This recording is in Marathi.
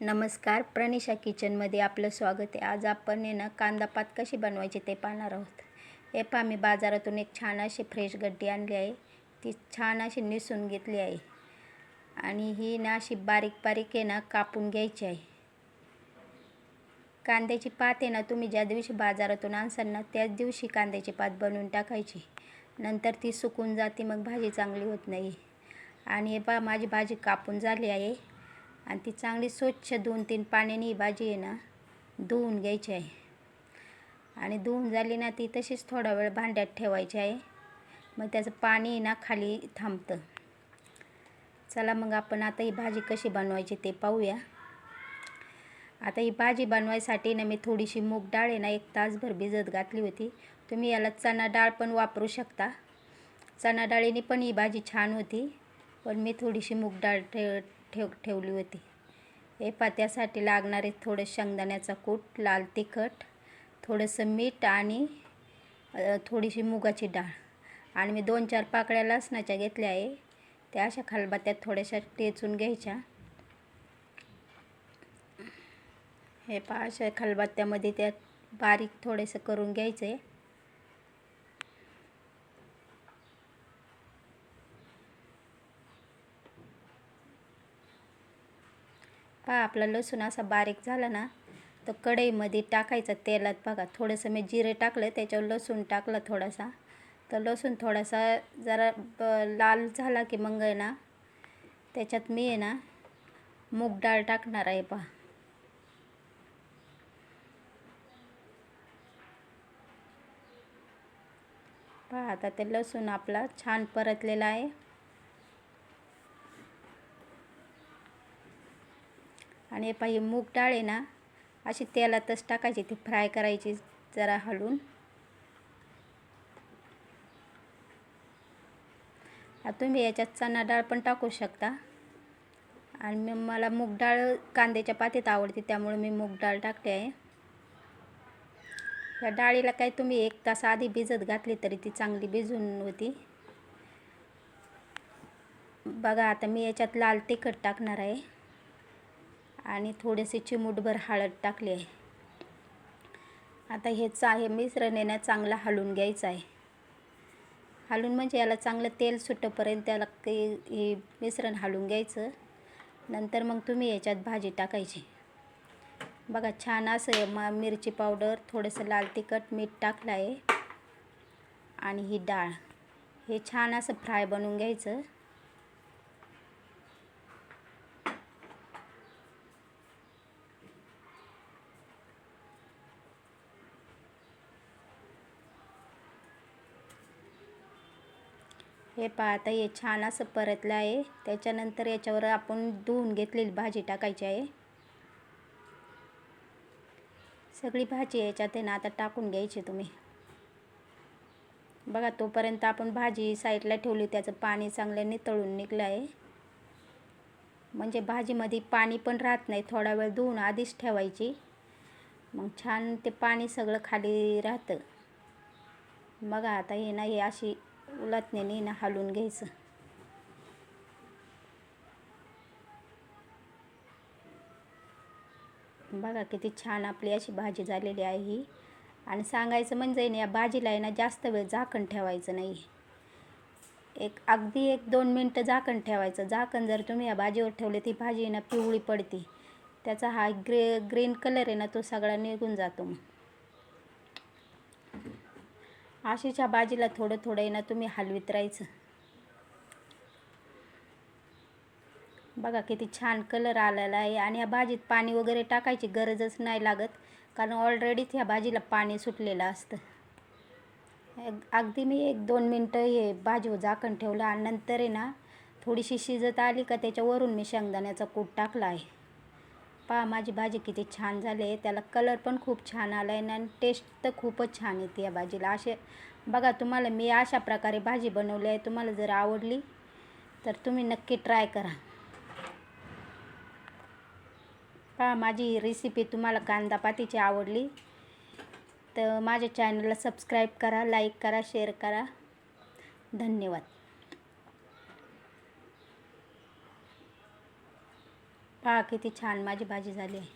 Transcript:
नमस्कार, प्रनिशा किचनमध्ये आपलं स्वागत आहे. आज आपण कांदा पात कशी बनवायची ते पाहणार आहोत. हे पहा, मी बाजारातून एक छान अशी फ्रेश गड्डी आणली आहे. ती छान अशी निसून घेतली आहे आणि ही अशी बारीक बारीक कापून घ्यायची आहे. कांद्याची पात तुम्ही ज्या दिवशी बाजारातून आणसाल त्याच दिवशी कांद्याची पात बनवून टाकायची. नंतर ती सुकून जाते, मग भाजी चांगली होत नाही. आणि हे पहा, माझी भाजी कापून झाली आहे आणि ती चांगली स्वच्छ 2-3 पाण्याने ही भाजी धुवून घ्यायची आहे. आणि धुवून झाली ती तशीच थोडा वेळ भांड्यात ठेवायची आहे. मग त्याचं पाणी खाली थांबतं. चला मग आपण आता ही भाजी कशी बनवायची ते पाहूया. आता ही भाजी बनवायसाठी मी थोडीशी मूग डाळ 1 तासभर भिजत घातली होती. तुम्ही याला चणा डाळ पण वापरू शकता. चणा डाळीने पण ही भाजी छान होती, पण मी थोडीशी मूग डाळ ठेवली होती. हे पहा, त्यासाठी लागणारे थोडं शेंगदाण्याचा कूट, लाल तिखट, थोडंसं मीठ आणि थोडीशी मुगाची डाळ. आणि मी 2-4 पाकळ्या लसणाच्या घेतल्या आहे. त्या अशा खलबत्त्यात थोड्याशा टेचून घ्यायच्या. हे पहा, अशा खलबत्त्यामध्ये त्या बारीक थोडंसं करून घ्यायचं आहे. पहा, आपला लसूण असा बारीक झाला तर कढईमध्ये टाकायचा तेलात. बघा, थोडंसं मी जिरे टाकलं, त्याच्यावर लसूण टाकलं थोडासा. तर लसूण थोडासा जरा लाल झाला की मग त्याच्यात मी मूग डाळ टाकणार आहे. पहा, आता ते लसूण आपला छान परतलेला आहे. आणि पहा, ही मूग डाळ अशी तेलातच टाकायची, ती फ्राय करायची जरा हलवून. तुम्ही याच्यात चणा डाळ पण टाकू शकता. आणि मला मूग डाळ कांद्याच्या पातीत आवडते, त्यामुळे मी मूग डाळ टाकते आहे. या डाळीला काय तुम्ही 1 तास आधी भिजत घातली तरी ती चांगली भिजून होती. बघा, आता मी याच्यात लाल तिखट टाकणार आहे आणि थोडेसे चिमूटभर हळद टाकली आहे. आता हे मिश्रण चांगलं हलवून घ्यायचं आहे. हलवून म्हणजे याला चांगलं तेल सुटेपर्यंत त्याला हे मिश्रण हलवून घ्यायचं. नंतर मग तुम्ही याच्यात भाजी टाकायची. बघा, छान असं मिरची पावडर, थोडंसं लाल तिखट, मीठ टाकलं आहे आणि ही डाळ हे छान असं फ्राय बनवून घ्यायचं. हे पहा, आता हे छान असं परतलं आहे. त्याच्यानंतर याच्यावर आपण धुवून घेतलेली भाजी टाकायची आहे. सगळी भाजी याच्यात आता टाकून घ्यायची तुम्ही. बघा, तोपर्यंत आपण भाजी साईडला ठेवली, त्याचं पाणी चांगलं नितळून निघलं आहे. म्हणजे भाजीमध्ये पाणी पण राहत नाही. थोडा वेळ धुवून आधीच ठेवायची, मग छान ते पाणी सगळं खाली राहतं. बघा, आता हे अशी उलटण्याने हलवून घ्यायचं. बघा, किती छान आपली अशी भाजी झालेली आहे ही. आणि सांगायचं म्हणजे या भाजीला जास्त वेळ झाकण ठेवायचं नाही. अगदी 1-2 मिनटं झाकण ठेवायचं. झाकण जर तुम्ही या भाजीवर ठेवले ती भाजी पिवळी पडते. त्याचा हा ग्रीन कलर तो सगळा निघून जातो. मग अशीच्या भाजीला थोडं थोडं तुम्ही हलवीत राहायचं. बघा, किती छान कलर आलेला आहे. आणि या भाजीत पाणी वगैरे टाकायची गरजच नाही लागत, कारण ऑलरेडीच ह्या भाजीला पाणी सुटलेलं असतं. अगदी मी 1-2 मिनटं हे भाजीवर झाकण ठेवलं आणि नंतर थोडीशी शिजत आली का त्याच्यावरून मी शेंगदाण्याचा कूट टाकला आहे. पहा, माझी भाजी किती छान झाली आहे. त्याला कलर पण खूप छान आला आहे आणि टेस्ट तर खूपच छान येते या भाजीला. बघा, तुम्हाला मी अशा प्रकारे भाजी बनवली आहे. तुम्हाला जर आवडली तर तुम्ही नक्की ट्राय करा. पहा, माझी रेसिपी तुम्हाला कांदा पातीची आवडली तर माझ्या चॅनलला सबस्क्राईब करा, लाईक करा, शेअर करा. धन्यवाद. पहा किती छान माझी भाजी झाली आहे.